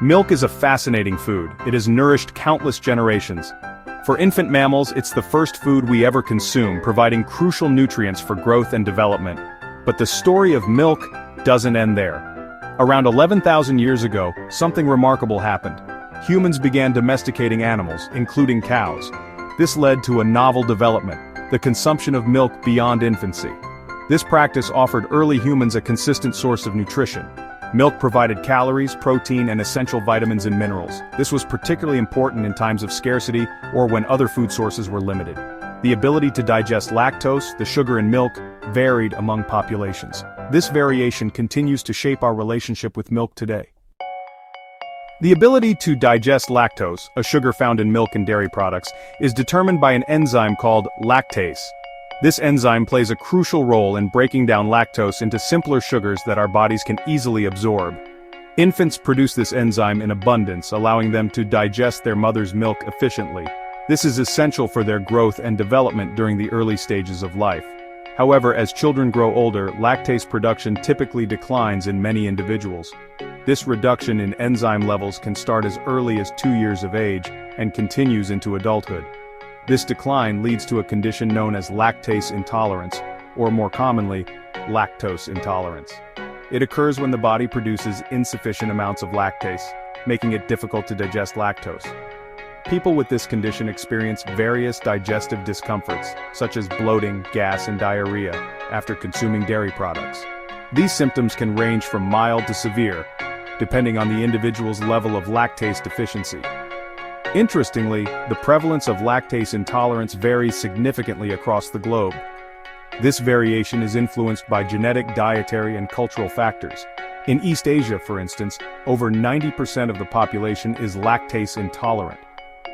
Milk is a fascinating food. It has nourished countless generations. For infant mammals, it's the first food we ever consume, providing crucial nutrients for growth and development. But the story of milk doesn't end there. Around 11,000 years ago, something remarkable happened. Humans began domesticating animals, including cows. This led to a novel development, the consumption of milk beyond infancy. This practice offered early humans a consistent source of nutrition. Milk provided calories, protein, and essential vitamins and minerals. This was particularly important in times of scarcity or when other food sources were limited. The ability to digest lactose, the sugar in milk, varied among populations. This variation continues to shape our relationship with milk today. The ability to digest lactose, a sugar found in milk and dairy products, is determined by an enzyme called lactase. This enzyme plays a crucial role in breaking down lactose into simpler sugars that our bodies can easily absorb. Infants produce this enzyme in abundance, allowing them to digest their mother's milk efficiently. This is essential for their growth and development during the early stages of life. However, as children grow older, lactase production typically declines in many individuals. This reduction in enzyme levels can start as early as 2 years of age and continues into adulthood. This decline leads to a condition known as lactase intolerance, or more commonly, lactose intolerance. It occurs when the body produces insufficient amounts of lactase, making it difficult to digest lactose. People with this condition experience various digestive discomforts, such as bloating, gas, and diarrhea, after consuming dairy products. These symptoms can range from mild to severe, depending on the individual's level of lactase deficiency. Interestingly, the prevalence of lactase intolerance varies significantly across the globe. This variation is influenced by genetic, dietary, and cultural factors. In East Asia, for instance, over 90% of the population is lactase intolerant.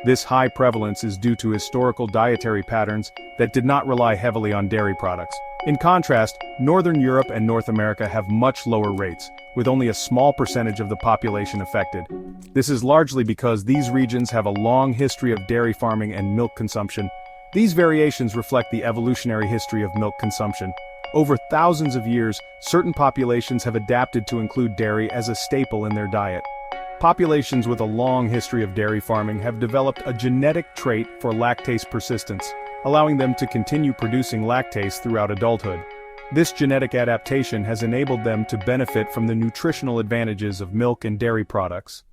This high prevalence is due to historical dietary patterns that did not rely heavily on dairy products. In contrast, Northern Europe and North America have much lower rates, with only a small percentage of the population affected. This is largely because these regions have a long history of dairy farming and milk consumption. These variations reflect the evolutionary history of milk consumption. Over thousands of years, certain populations have adapted to include dairy as a staple in their diet. Populations with a long history of dairy farming have developed a genetic trait for lactase persistence, allowing them to continue producing lactase throughout adulthood. This genetic adaptation has enabled them to benefit from the nutritional advantages of milk and dairy products.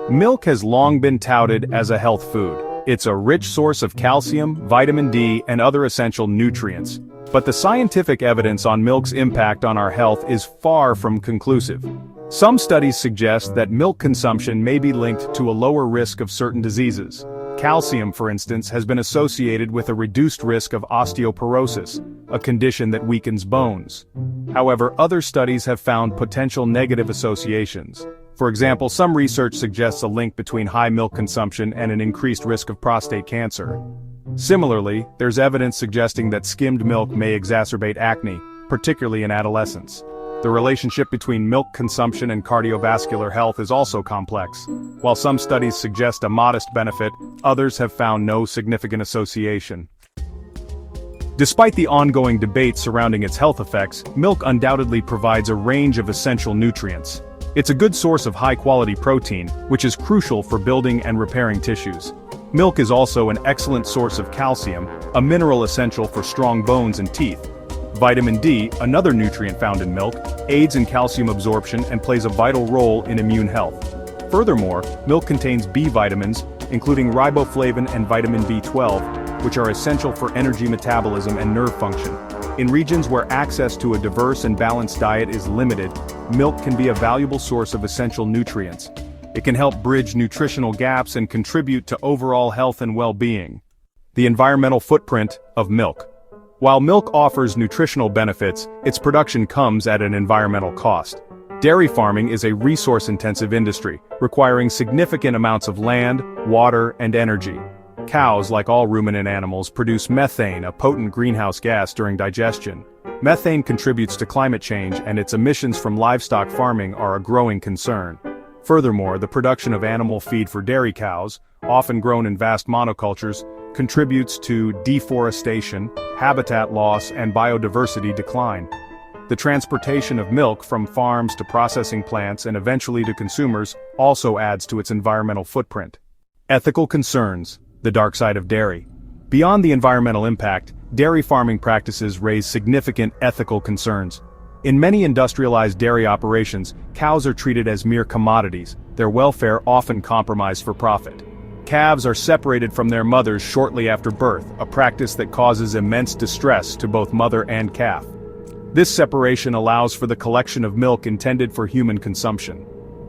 Milk has long been touted as a health food. It's a rich source of calcium, vitamin D, and other essential nutrients. But the scientific evidence on milk's impact on our health is far from conclusive. Some studies suggest that milk consumption may be linked to a lower risk of certain diseases. Calcium, for instance, has been associated with a reduced risk of osteoporosis, a condition that weakens bones. However, other studies have found potential negative associations. For example, some research suggests a link between high milk consumption and an increased risk of prostate cancer. Similarly, there's evidence suggesting that skimmed milk may exacerbate acne, particularly in adolescents. The relationship between milk consumption and cardiovascular health is also complex. While some studies suggest a modest benefit, others have found no significant association. Despite the ongoing debate surrounding its health effects, milk undoubtedly provides a range of essential nutrients. It's a good source of high-quality protein, which is crucial for building and repairing tissues. Milk is also an excellent source of calcium, a mineral essential for strong bones and teeth. Vitamin D, another nutrient found in milk, aids in calcium absorption and plays a vital role in immune health. Furthermore, milk contains B vitamins, including riboflavin and vitamin B12, which are essential for energy metabolism and nerve function. In regions where access to a diverse and balanced diet is limited, milk can be a valuable source of essential nutrients. It can help bridge nutritional gaps and contribute to overall health and well-being. The environmental footprint of milk. While milk offers nutritional benefits, its production comes at an environmental cost. Dairy farming is a resource-intensive industry, requiring significant amounts of land, water, and energy. Cows, like all ruminant animals, produce methane, a potent greenhouse gas during digestion. Methane contributes to climate change, and its emissions from livestock farming are a growing concern. Furthermore, the production of animal feed for dairy cows, often grown in vast monocultures, contributes to deforestation, habitat loss, and biodiversity decline. The transportation of milk from farms to processing plants and eventually to consumers also adds to its environmental footprint. Ethical concerns, the dark side of dairy. Beyond the environmental impact, dairy farming practices raise significant ethical concerns. In many industrialized dairy operations, cows are treated as mere commodities, their welfare often compromised for profit. Calves are separated from their mothers shortly after birth, a practice that causes immense distress to both mother and calf. This separation allows for the collection of milk intended for human consumption.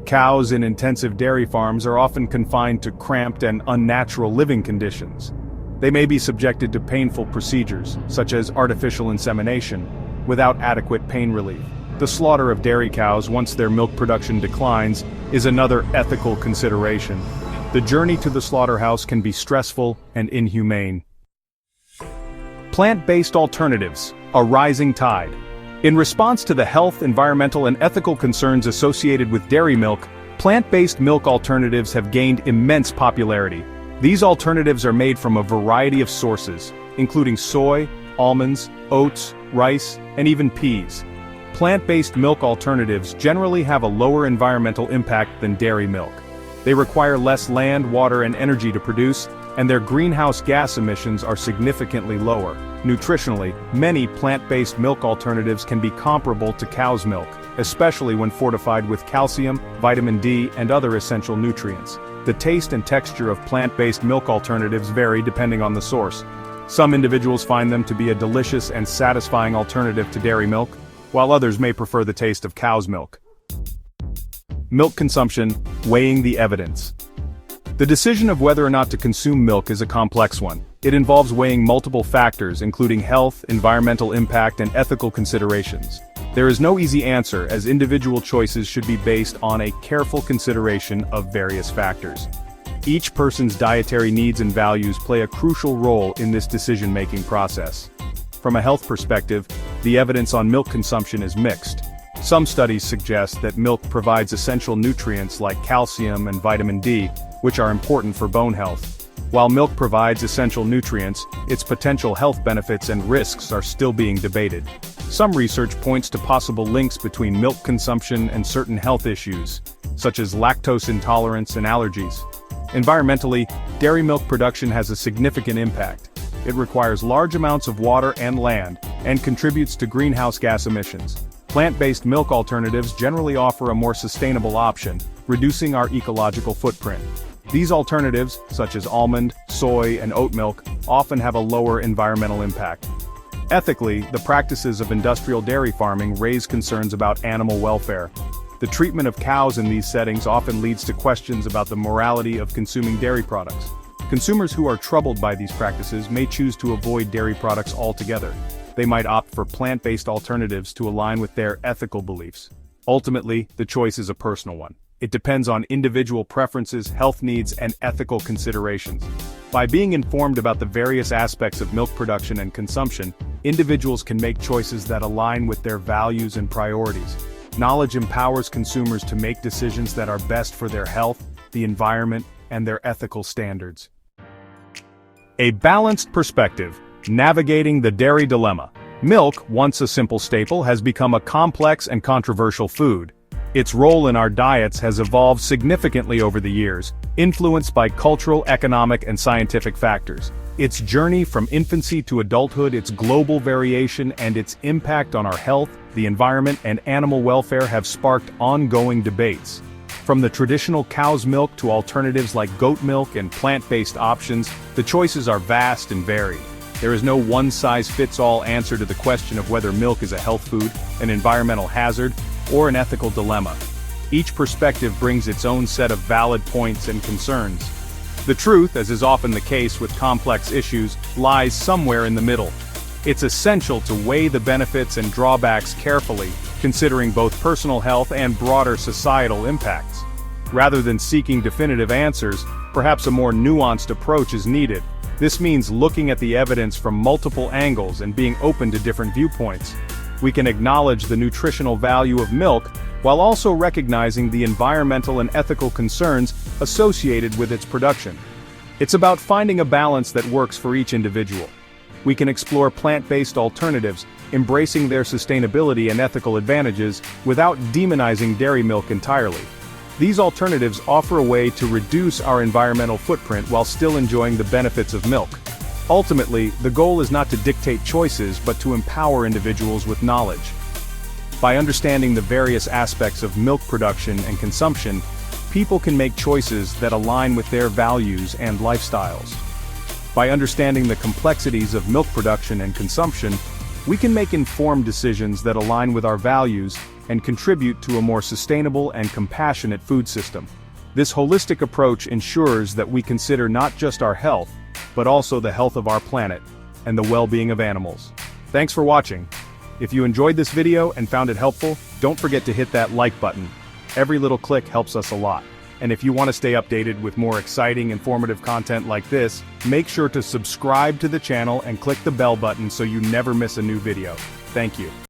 Cows in intensive dairy farms are often confined to cramped and unnatural living conditions. They may be subjected to painful procedures, such as artificial insemination, without adequate pain relief. The slaughter of dairy cows once their milk production declines is another ethical consideration. The journey to the slaughterhouse can be stressful and inhumane. Plant-based alternatives, a rising tide. In response to the health, environmental and ethical concerns associated with dairy milk, plant-based milk alternatives have gained immense popularity. These alternatives are made from a variety of sources, including soy, almonds, oats, rice, and even peas. Plant-based milk alternatives generally have a lower environmental impact than dairy milk. They require less land, water, and energy to produce, and their greenhouse gas emissions are significantly lower. Nutritionally, many plant-based milk alternatives can be comparable to cow's milk, especially when fortified with calcium, vitamin D, and other essential nutrients. The taste and texture of plant-based milk alternatives vary depending on the source. Some individuals find them to be a delicious and satisfying alternative to dairy milk, while others may prefer the taste of cow's milk. Milk consumption, weighing the evidence. The decision of whether or not to consume milk is a complex one. It involves weighing multiple factors, including health, environmental impact, and ethical considerations. There is no easy answer, as individual choices should be based on a careful consideration of various factors. Each person's dietary needs and values play a crucial role in this decision-making process. From a health perspective, the evidence on milk consumption is mixed. Some studies suggest that milk provides essential nutrients like calcium and vitamin D, which are important for bone health. While milk provides essential nutrients, its potential health benefits and risks are still being debated. Some research points to possible links between milk consumption and certain health issues, such as lactose intolerance and allergies. Environmentally, dairy milk production has a significant impact. It requires large amounts of water and land, and contributes to greenhouse gas emissions. Plant-based milk alternatives generally offer a more sustainable option, reducing our ecological footprint. These alternatives, such as almond, soy, and oat milk, often have a lower environmental impact. Ethically, the practices of industrial dairy farming raise concerns about animal welfare. The treatment of cows in these settings often leads to questions about the morality of consuming dairy products. Consumers who are troubled by these practices may choose to avoid dairy products altogether. They might opt for plant-based alternatives to align with their ethical beliefs. Ultimately, the choice is a personal one. It depends on individual preferences, health needs, and ethical considerations. By being informed about the various aspects of milk production and consumption, individuals can make choices that align with their values and priorities. Knowledge empowers consumers to make decisions that are best for their health, the environment, and their ethical standards. A balanced perspective. Navigating the dairy dilemma. Milk, once a simple staple, has become a complex and controversial food. Its role in our diets has evolved significantly over the years, influenced by cultural, economic, and scientific factors. Its journey from infancy to adulthood, its global variation, and its impact on our health, the environment, and animal welfare have sparked ongoing debates. From the traditional cow's milk to alternatives like goat milk and plant-based options, the choices are vast and varied. There is no one-size-fits-all answer to the question of whether milk is a health food, an environmental hazard, or an ethical dilemma. Each perspective brings its own set of valid points and concerns. The truth, as is often the case with complex issues, lies somewhere in the middle. It's essential to weigh the benefits and drawbacks carefully, considering both personal health and broader societal impacts. Rather than seeking definitive answers, perhaps a more nuanced approach is needed. This means looking at the evidence from multiple angles and being open to different viewpoints. We can acknowledge the nutritional value of milk, while also recognizing the environmental and ethical concerns associated with its production. It's about finding a balance that works for each individual. We can explore plant-based alternatives, embracing their sustainability and ethical advantages without demonizing dairy milk entirely. These alternatives offer a way to reduce our environmental footprint while still enjoying the benefits of milk. Ultimately, the goal is not to dictate choices but to empower individuals with knowledge. By understanding the various aspects of milk production and consumption, people can make choices that align with their values and lifestyles. By understanding the complexities of milk production and consumption, we can make informed decisions that align with our values and contribute to a more sustainable and compassionate food system. This holistic approach ensures that we consider not just our health, but also the health of our planet and the well-being of animals. Thanks for watching. If you enjoyed this video and found it helpful, don't forget to hit that like button. Every little click helps us a lot. And if you want to stay updated with more exciting, informative content like this, make sure to subscribe to the channel and click the bell button so you never miss a new video. Thank you.